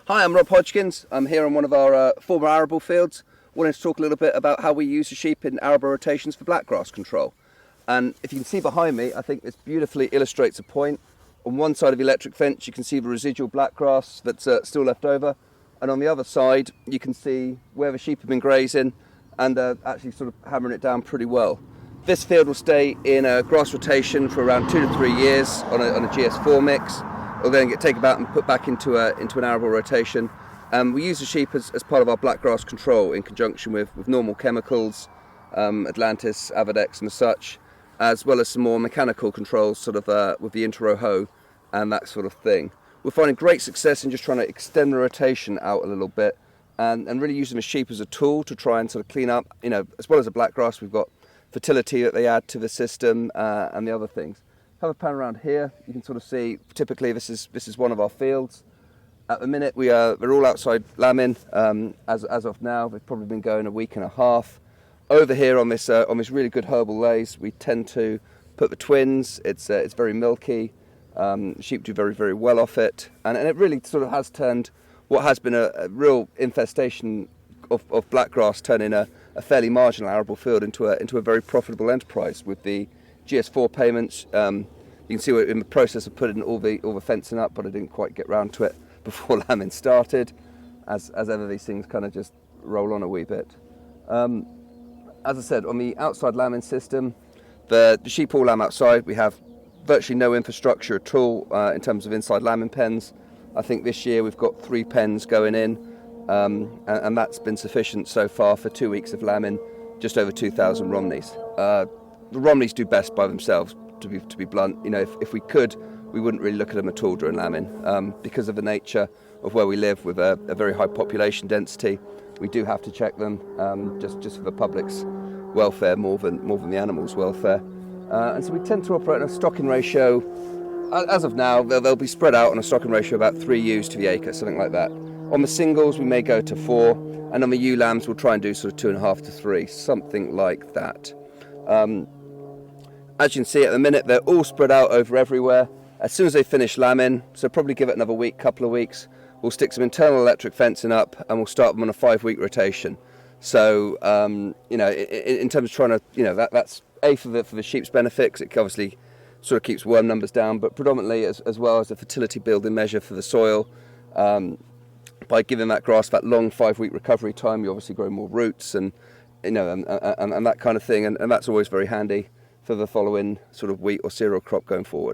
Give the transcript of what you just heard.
Hi, I'm Rob Hodgkins. I'm here on one of our former arable fields. Wanted to talk a little bit about how we use the sheep in arable rotations for blackgrass control. And if you can see behind me, I think this beautifully illustrates a point. On one side of the electric fence, you can see the residual blackgrass that's still left over. And on the other side, you can see where the sheep have been grazing and actually sort of hammering it down pretty well. This field will stay in a grass rotation for around 2 to 3 years on a GS4 mix. It'll then get taken out and put back into an arable rotation. We use the sheep as part of our blackgrass control in conjunction with normal chemicals, Atlantis, Avadex and such, as well as some more mechanical controls sort of with the Interro hoe and that sort of thing. We're finding great success in just trying to extend the rotation out a little bit and really using the sheep as a tool to try and sort of clean up, as well as the blackgrass, we've got fertility that they add to the system and the other things. Have a pan around here. You can sort of see. Typically, this is one of our fields. At the minute, we're all outside lambing. As of now, they've probably been going a week and a half. Over here on this really good herbal laze, we tend to put the twins. It's very milky. Sheep do very, very well off it, and it really sort of has turned what has been a real infestation of blackgrass, turning a fairly marginal arable field into a very profitable enterprise with the GS4 payments. You can see we're in the process of putting all the fencing up, but I didn't quite get round to it before lambing started. As ever, these things kind of just roll on a wee bit. As I said, on the outside lambing system, the sheep all lamb outside. We have virtually no infrastructure at all in terms of inside lambing pens. I think this year we've got 3 pens going in, and that's been sufficient so far for 2 weeks of lambing, just over 2,000 Romneys. The Romneys do best by themselves, to be blunt. If we could, we wouldn't really look at them at all during lambing. Because of the nature of where we live with a very high population density, we do have to check them just for the public's welfare more than the animals' welfare. And so we tend to operate on a stocking ratio. As of now, they'll be spread out on a stocking ratio of about 3 ewes to the acre, something like that. On the singles, we may go to 4, and on the ewe lambs, we'll try and do sort of 2.5 to 3, something like that. As you can see at the minute, they're all spread out over everywhere. As soon as they finish lambing, so probably give it another week, couple of weeks, we'll stick some internal electric fencing up and we'll start them on a 5-week rotation. So, in terms of trying to, that's A, for the sheep's benefit, because it obviously sort of keeps worm numbers down, but predominantly as well as a fertility building measure for the soil. By giving that grass that long 5-week recovery time, you obviously grow more roots and that kind of thing, and that's always very handy for the following sort of wheat or cereal crop going forward.